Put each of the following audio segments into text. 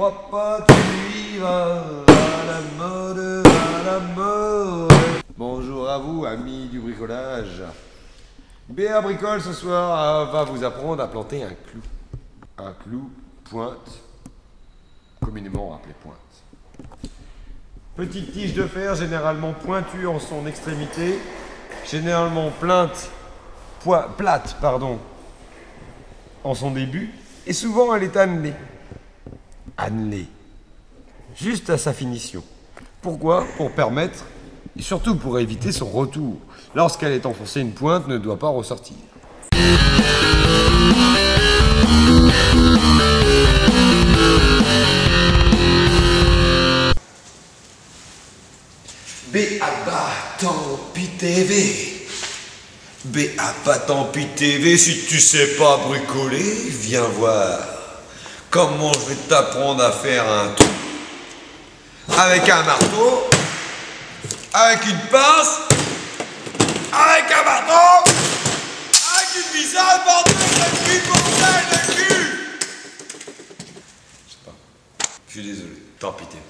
crois pas tu iras à la mode, à la mode. Bonjour à vous, amis du bricolage. BA Bricole ce soir va vous apprendre à planter un clou. Un clou pointe, communément appelé pointe. Petite tige de fer généralement pointue en son extrémité, généralement plate en son début, et souvent elle est annelée. Annelée. Juste à sa finition. Pourquoi? Pour permettre, et surtout pour éviter son retour. Lorsqu'elle est enfoncée, une pointe ne doit pas ressortir. B.A.B.A. tant pis TV. B.A.B.A. tant pis TV, si tu sais pas bricoler, viens voir comment je vais t'apprendre à faire un trou. Avec un marteau, avec une pince, avec un marteau, avec une vis-à-vis, bordel de cul, bordel de cul. Je sais pas. Je suis désolé, tant pis TV.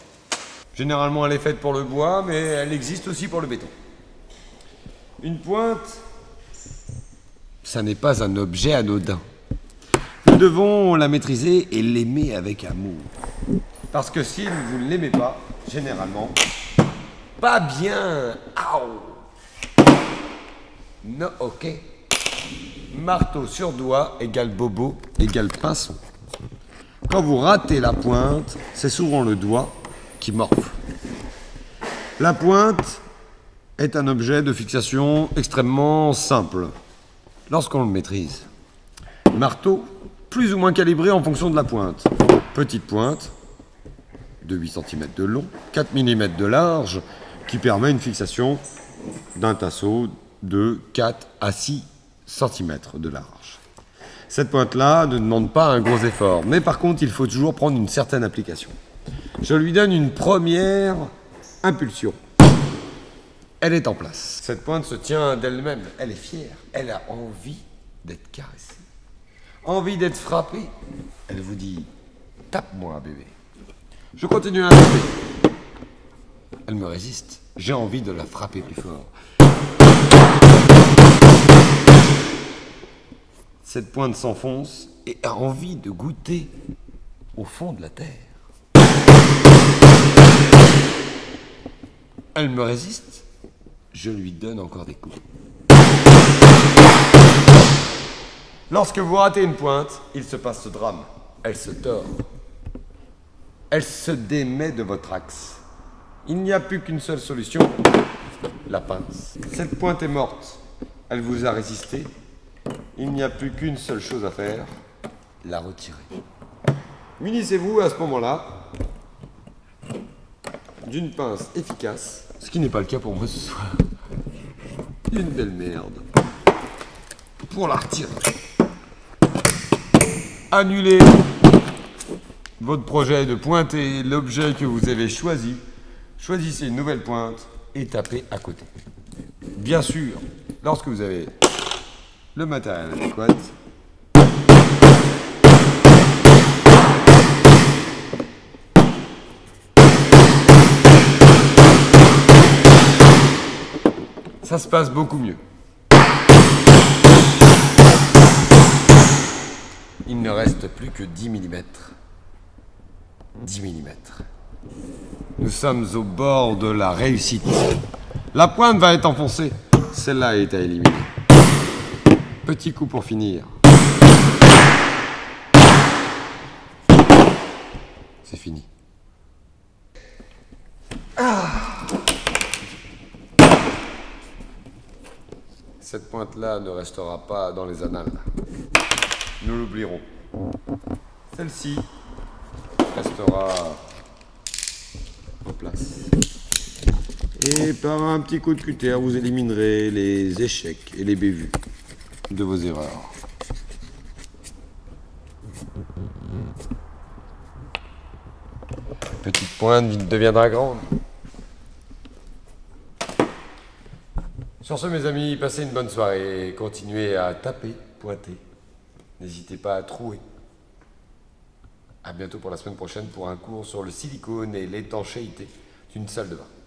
Généralement, elle est faite pour le bois, mais elle existe aussi pour le béton. Une pointe, ça n'est pas un objet anodin. Nous devons la maîtriser et l'aimer avec amour. Parce que si vous ne l'aimez pas, généralement, pas bien. Aouh. Non, ok. Marteau sur doigt égale bobo égale pinceau. Quand vous ratez la pointe, c'est souvent le doigt qui morfle. La pointe est un objet de fixation extrêmement simple lorsqu'on le maîtrise. Marteau, plus ou moins calibré en fonction de la pointe. Petite pointe, de 8 cm de long, 4 mm de large, qui permet une fixation d'un tasseau de 4 à 6 cm de large. Cette pointe-là ne demande pas un gros effort, mais par contre, il faut toujours prendre une certaine application. Je lui donne une première impulsion. Elle est en place. Cette pointe se tient d'elle-même. Elle est fière. Elle a envie d'être caressée. Envie d'être frappée. Elle vous dit « Tape-moi, bébé ». Je continue à taper. Elle me résiste. J'ai envie de la frapper plus fort. Cette pointe s'enfonce et a envie de goûter au fond de la terre. Elle me résiste, je lui donne encore des coups. Lorsque vous ratez une pointe, il se passe ce drame. Elle se tord. Elle se démet de votre axe. Il n'y a plus qu'une seule solution, la pince. Cette pointe est morte. Elle vous a résisté. Il n'y a plus qu'une seule chose à faire, la retirer. Munissez-vous à ce moment-là d'une pince efficace, ce qui n'est pas le cas pour moi ce soir. Une belle merde. Pour la retirer. Annulez votre projet de pointer l'objet que vous avez choisi. Choisissez une nouvelle pointe et tapez à côté. Bien sûr, lorsque vous avez le matériel adéquat, ça se passe beaucoup mieux. Il ne reste plus que 10 mm. 10 mm. Nous sommes au bord de la réussite. La pointe va être enfoncée. Celle-là est à éliminer. Petit coup pour finir. C'est fini. Cette pointe-là ne restera pas dans les annales. Nous l'oublierons. Celle-ci restera en place. Et par un petit coup de cutter, vous éliminerez les échecs et les bévues de vos erreurs. Petite pointe deviendra grande. Sur ce, mes amis, passez une bonne soirée et continuez à taper, pointer. N'hésitez pas à trouer. À bientôt pour la semaine prochaine pour un cours sur le silicone et l'étanchéité d'une salle de bain.